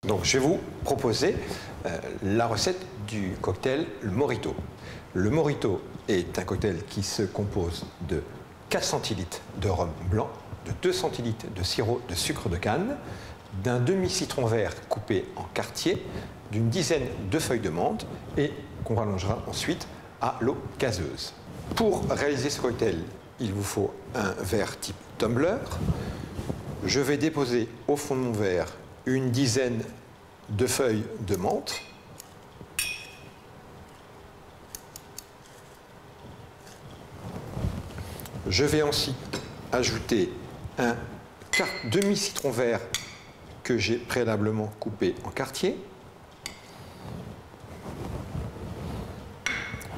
Donc, je vais vous proposer la recette du cocktail le Mojito. Le Mojito est un cocktail qui se compose de 4 centilitres de rhum blanc, de 2 centilitres de sirop de sucre de canne, d'un demi-citron vert coupé en quartiers, d'une dizaine de feuilles de menthe et qu'on rallongera ensuite à l'eau gazeuse. Pour réaliser ce cocktail, il vous faut un verre type tumbler. Je vais déposer au fond de mon verre une dizaine de feuilles de menthe. Je vais ensuite ajouter un demi-citron vert que j'ai préalablement coupé en quartiers.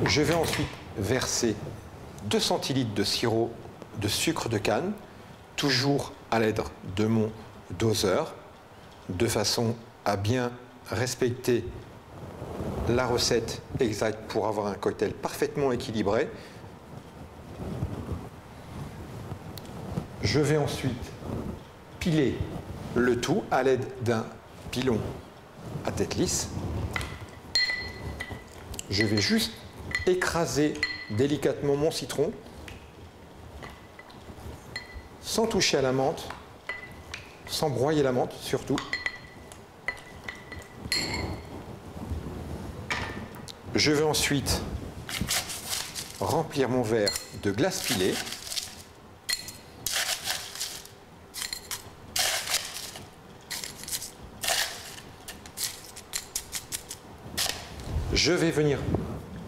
Je vais ensuite verser 2 centilitres de sirop de sucre de canne, toujours à l'aide de mon doseur, de façon à bien respecter la recette exacte pour avoir un cocktail parfaitement équilibré. Je vais ensuite piler le tout à l'aide d'un pilon à tête lisse. Je vais juste écraser délicatement mon citron sans toucher à la menthe, sans broyer la menthe surtout. Je vais ensuite remplir mon verre de glace pilée. Je vais venir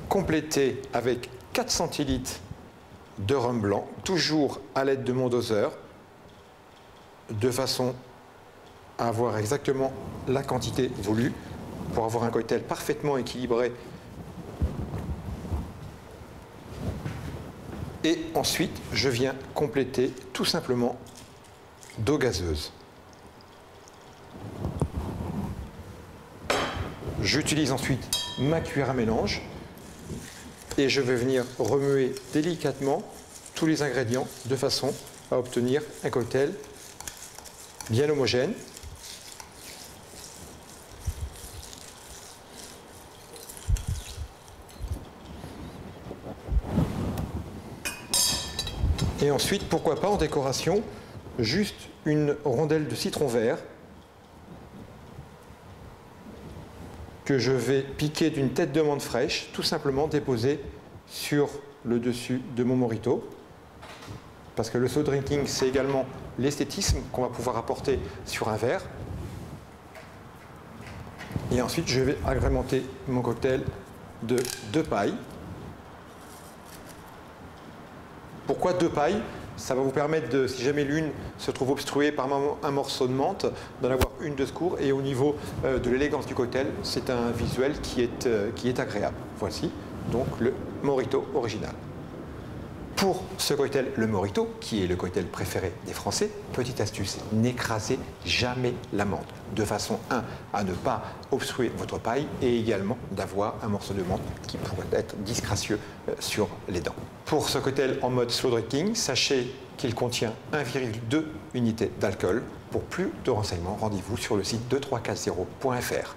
compléter avec 4 centilitres de rhum blanc, toujours à l'aide de mon doseur, de façon à avoir exactement la quantité voulue pour avoir un cocktail parfaitement équilibré. Et ensuite, je viens compléter tout simplement d'eau gazeuse. J'utilise ensuite ma cuillère à mélange et je vais venir remuer délicatement tous les ingrédients de façon à obtenir un cocktail bien homogène. Et ensuite, pourquoi pas en décoration, juste une rondelle de citron vert que je vais piquer d'une tête de menthe fraîche, tout simplement déposer sur le dessus de mon Mojito. Parce que le slow drinking, c'est également l'esthétisme qu'on va pouvoir apporter sur un verre. Et ensuite, je vais agrémenter mon cocktail de 2 pailles. Pourquoi 2 pailles? Ça va vous permettre, de, si jamais l'une se trouve obstruée par un morceau de menthe, d'en avoir une de secours. Et au niveau de l'élégance du cocktail, c'est un visuel qui est agréable. Voici donc le Mojito original. Pour ce cocktail, le Mojito, qui est le cocktail préféré des Français, petite astuce, n'écrasez jamais la menthe, de façon à ne pas obstruer votre paille et également d'avoir un morceau de menthe qui pourrait être disgracieux sur les dents. Pour ce cocktail en mode slow drinking, sachez qu'il contient 1,2 unités d'alcool. Pour plus de renseignements, rendez-vous sur le site 2340.fr.